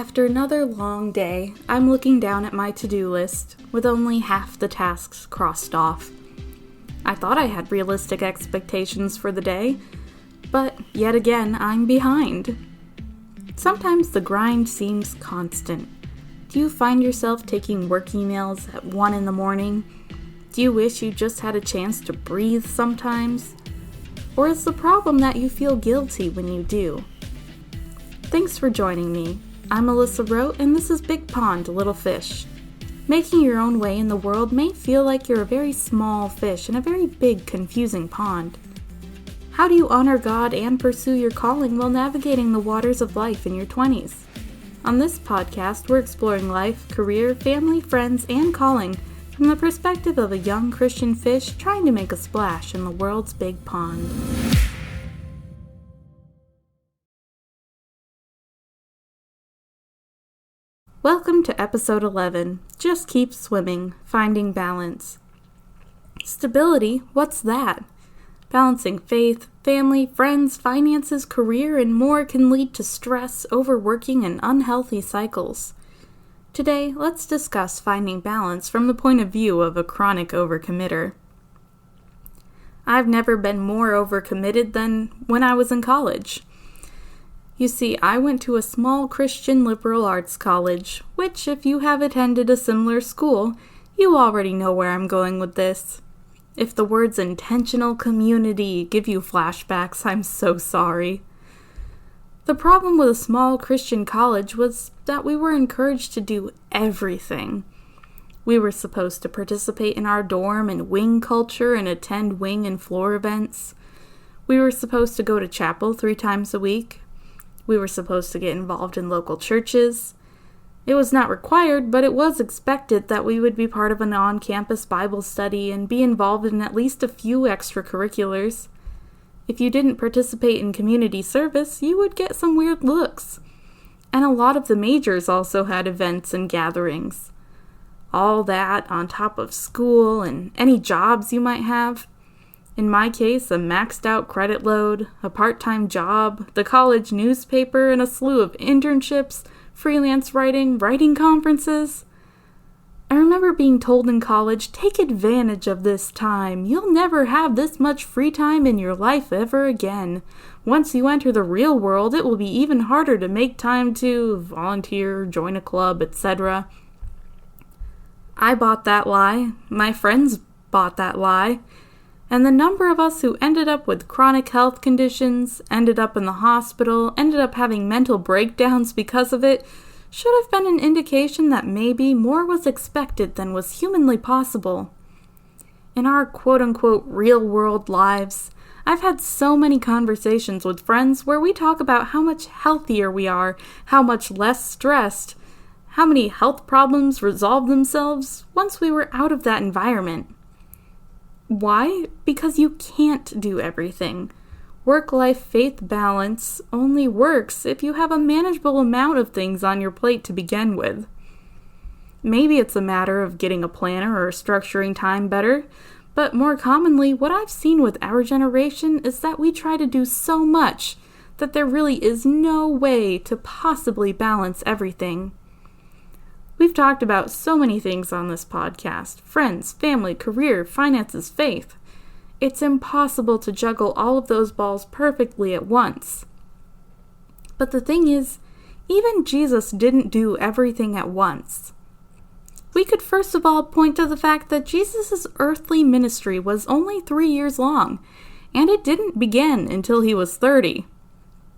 After another long day, I'm looking down at my to-do list with only half the tasks crossed off. I thought I had realistic expectations for the day, but yet again, I'm behind. Sometimes the grind seems constant. Do you find yourself taking work emails at 1 in the morning? Do you wish you just had a chance to breathe sometimes? Or is the problem that you feel guilty when you do? Thanks for joining me. I'm Alyssa Roat, and this is Big Pond, Little Fish. Making your own way in the world may feel like you're a very small fish in a very big, confusing pond. How do you honor God and pursue your calling while navigating the waters of life in your 20s? On this podcast, we're exploring life, career, family, friends, and calling from the perspective of a young Christian fish trying to make a splash in the world's big pond. Welcome to episode 11, Just Keep Swimming, Finding Balance. Stability, what's that? Balancing faith, family, friends, finances, career, and more can lead to stress, overworking, and unhealthy cycles. Today, let's discuss finding balance from the point of view of a chronic overcommitter. I've never been more overcommitted than when I was in college. You see, I went to a small Christian liberal arts college, which, if you have attended a similar school, you already know where I'm going with this. If the words intentional community give you flashbacks, I'm so sorry. The problem with a small Christian college was that we were encouraged to do everything. We were supposed to participate in our dorm and wing culture and attend wing and floor events. We were supposed to go to chapel 3 times a week. We were supposed to get involved in local churches. It was not required, but it was expected that we would be part of an on-campus Bible study and be involved in at least a few extracurriculars. If you didn't participate in community service, you would get some weird looks. And a lot of the majors also had events and gatherings. All that on top of school and any jobs you might have. In my case, a maxed out credit load, a part-time job, the college newspaper, and a slew of internships, freelance writing conferences. I remember being told in college, take advantage of this time. You'll never have this much free time in your life ever again. Once you enter the real world, it will be even harder to make time to volunteer, join a club, etc. I bought that lie. My friends bought that lie. And the number of us who ended up with chronic health conditions, ended up in the hospital, ended up having mental breakdowns because of it, should have been an indication that maybe more was expected than was humanly possible. In our quote-unquote real-world lives, I've had so many conversations with friends where we talk about how much healthier we are, how much less stressed, how many health problems resolved themselves once we were out of that environment. Why? Because you can't do everything. Work-life faith balance only works if you have a manageable amount of things on your plate to begin with. Maybe it's a matter of getting a planner or structuring time better, but more commonly, what I've seen with our generation is that we try to do so much that there really is no way to possibly balance everything. We've talked about so many things on this podcast: friends, family, career, finances, faith. It's impossible to juggle all of those balls perfectly at once. But the thing is, even Jesus didn't do everything at once. We could first of all point to the fact that Jesus' earthly ministry was only 3 years long, and it didn't begin until he was 30.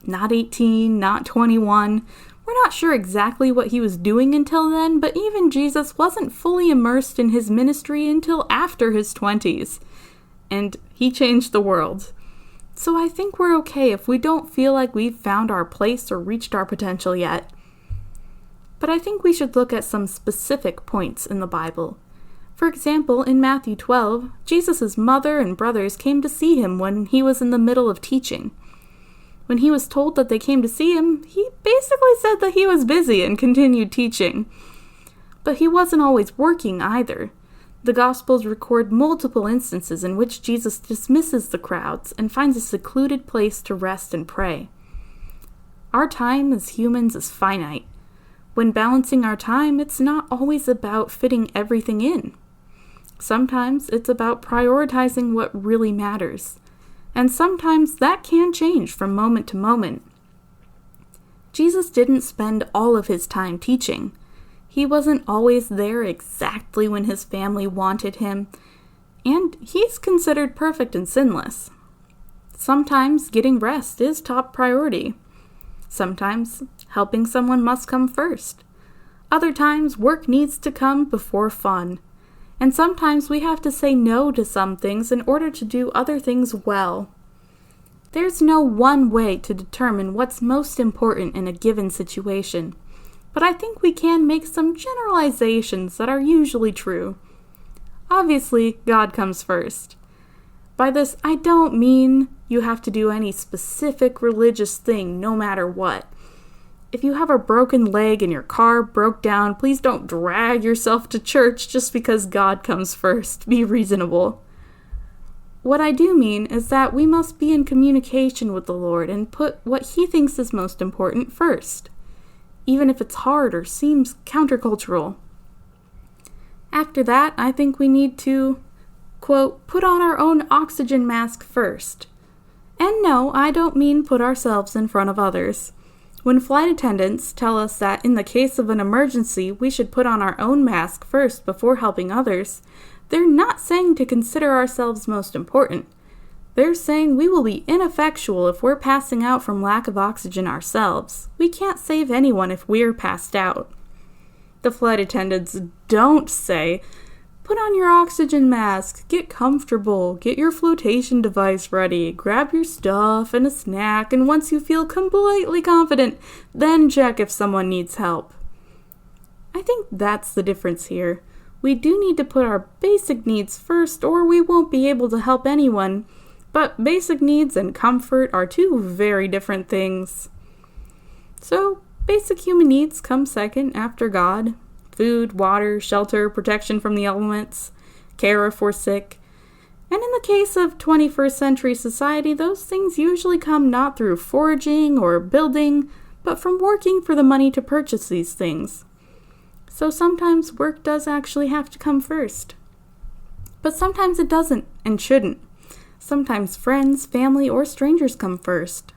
Not 18, not 21. We're not sure exactly what he was doing until then, but even Jesus wasn't fully immersed in his ministry until after his 20s. And he changed the world. So I think we're okay if we don't feel like we've found our place or reached our potential yet. But I think we should look at some specific points in the Bible. For example, in Matthew 12, Jesus' mother and brothers came to see him when he was in the middle of teaching. When he was told that they came to see him, he basically said that he was busy and continued teaching. But he wasn't always working either. The Gospels record multiple instances in which Jesus dismisses the crowds and finds a secluded place to rest and pray. Our time as humans is finite. When balancing our time, it's not always about fitting everything in. Sometimes it's about prioritizing what really matters, and sometimes that can change from moment to moment. Jesus didn't spend all of his time teaching. He wasn't always there exactly when his family wanted him, and he's considered perfect and sinless. Sometimes getting rest is top priority. Sometimes helping someone must come first. Other times work needs to come before fun. And sometimes we have to say no to some things in order to do other things well. There's no one way to determine what's most important in a given situation, but I think we can make some generalizations that are usually true. Obviously, God comes first. By this, I don't mean you have to do any specific religious thing no matter what. If you have a broken leg and your car broke down, please don't drag yourself to church just because God comes first. Be reasonable. What I do mean is that we must be in communication with the Lord and put what He thinks is most important first, even if it's hard or seems countercultural. After that, I think we need to, quote, put on our own oxygen mask first. And no, I don't mean put ourselves in front of others. When flight attendants tell us that in the case of an emergency, we should put on our own mask first before helping others, they're not saying to consider ourselves most important. They're saying we will be ineffectual if we're passing out from lack of oxygen ourselves. We can't save anyone if we're passed out. The flight attendants don't say, put on your oxygen mask, get comfortable, get your flotation device ready, grab your stuff and a snack, and once you feel completely confident, then check if someone needs help. I think that's the difference here. We do need to put our basic needs first or we won't be able to help anyone, but basic needs and comfort are two very different things. So, basic human needs come second after God. Food, water, shelter, protection from the elements, care if we're sick. And in the case of 21st century society, those things usually come not through foraging or building, but from working for the money to purchase these things. So sometimes work does actually have to come first. But sometimes it doesn't and shouldn't. Sometimes friends, family, or strangers come first.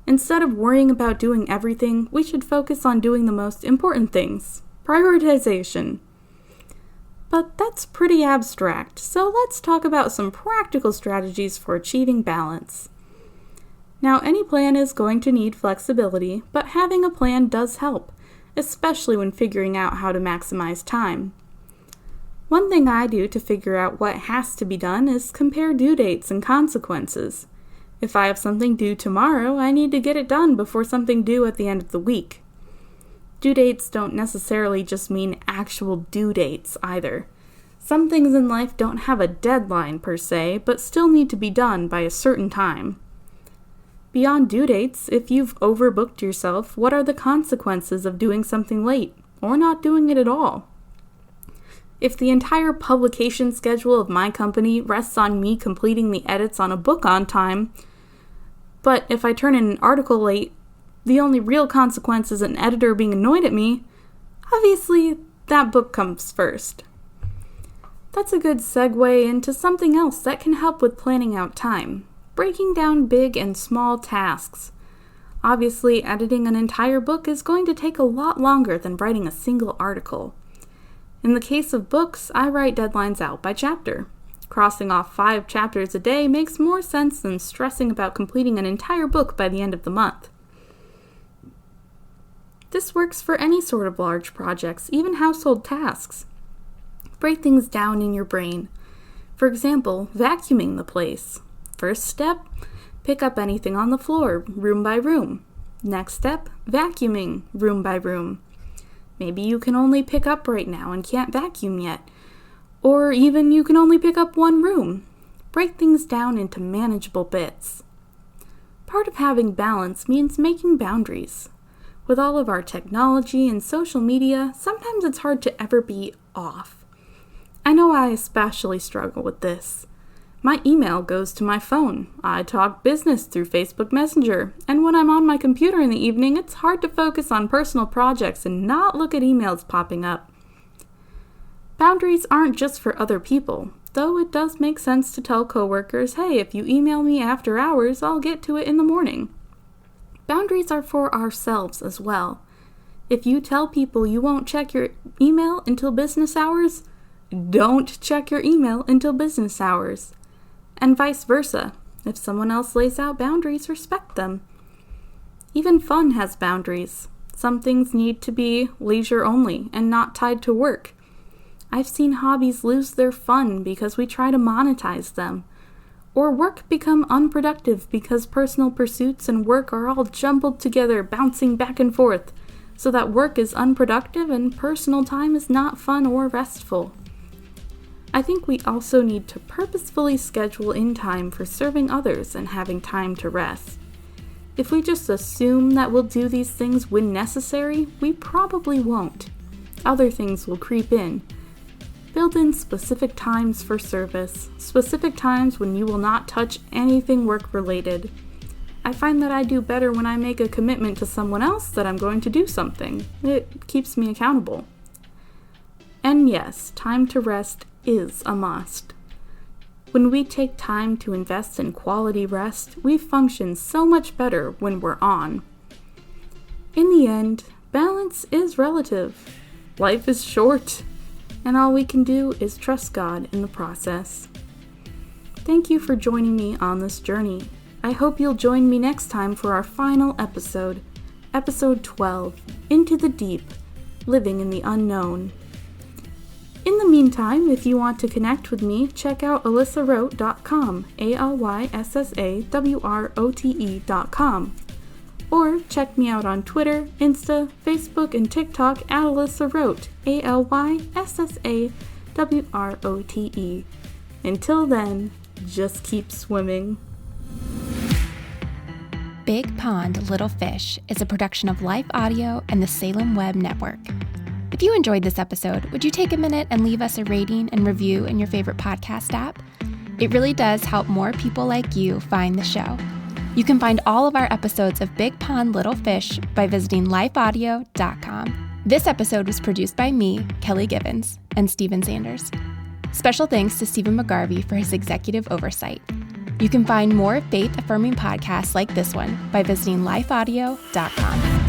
Instead of worrying about doing everything, we should focus on doing the most important things. Prioritization. But that's pretty abstract, so let's talk about some practical strategies for achieving balance. Now, any plan is going to need flexibility, but having a plan does help, especially when figuring out how to maximize time. One thing I do to figure out what has to be done is compare due dates and consequences. If I have something due tomorrow, I need to get it done before something due at the end of the week. Due dates don't necessarily just mean actual due dates either. Some things in life don't have a deadline per se, but still need to be done by a certain time. Beyond due dates, if you've overbooked yourself, what are the consequences of doing something late, or not doing it at all? If the entire publication schedule of my company rests on me completing the edits on a book on time, but if I turn in an article late, the only real consequence is an editor being annoyed at me, obviously that book comes first. That's a good segue into something else that can help with planning out time. Breaking down big and small tasks. Obviously, editing an entire book is going to take a lot longer than writing a single article. In the case of books, I write deadlines out by chapter. Crossing off 5 chapters a day makes more sense than stressing about completing an entire book by the end of the month. This works for any sort of large projects, even household tasks. Break things down in your brain. For example, vacuuming the place. First step, pick up anything on the floor, room by room. Next step, vacuuming, room by room. Maybe you can only pick up right now and can't vacuum yet. Or even you can only pick up one room. Break things down into manageable bits. Part of having balance means making boundaries. With all of our technology and social media, sometimes it's hard to ever be off. I know I especially struggle with this. My email goes to my phone. I talk business through Facebook Messenger. And when I'm on my computer in the evening, it's hard to focus on personal projects and not look at emails popping up. Boundaries aren't just for other people, though it does make sense to tell coworkers, hey, if you email me after hours, I'll get to it in the morning. Boundaries are for ourselves as well. If you tell people you won't check your email until business hours, don't check your email until business hours. And vice versa. If someone else lays out boundaries, respect them. Even fun has boundaries. Some things need to be leisure only and not tied to work. I've seen hobbies lose their fun because we try to monetize them. Or work become unproductive because personal pursuits and work are all jumbled together, bouncing back and forth, so that work is unproductive and personal time is not fun or restful. I think we also need to purposefully schedule in time for serving others and having time to rest. If we just assume that we'll do these things when necessary, we probably won't. Other things will creep in. Build in specific times for service, specific times when you will not touch anything work-related. I find that I do better when I make a commitment to someone else that I'm going to do something. It keeps me accountable. And yes, time to rest is a must. When we take time to invest in quality rest, we function so much better when we're on. In the end, balance is relative. Life is short, and all we can do is trust God in the process. Thank you for joining me on this journey. I hope you'll join me next time for our final episode, episode 12, Into the Deep, Living in the Unknown. In the meantime, if you want to connect with me, check out alyssaroat.com, ALYSSAWROTE.com. Or check me out on Twitter, Insta, Facebook, and TikTok at Alyssa Roat, ALYSSAWROTE. Until then, just keep swimming. Big Pond, Little Fish is a production of Life Audio and the Salem Web Network. If you enjoyed this episode, would you take a minute and leave us a rating and review in your favorite podcast app? It really does help more people like you find the show. You can find all of our episodes of Big Pond, Little Fish by visiting lifeaudio.com. This episode was produced by me, Kelly Gibbons, and Steven Sanders. Special thanks to Stephen McGarvey for his executive oversight. You can find more faith-affirming podcasts like this one by visiting lifeaudio.com.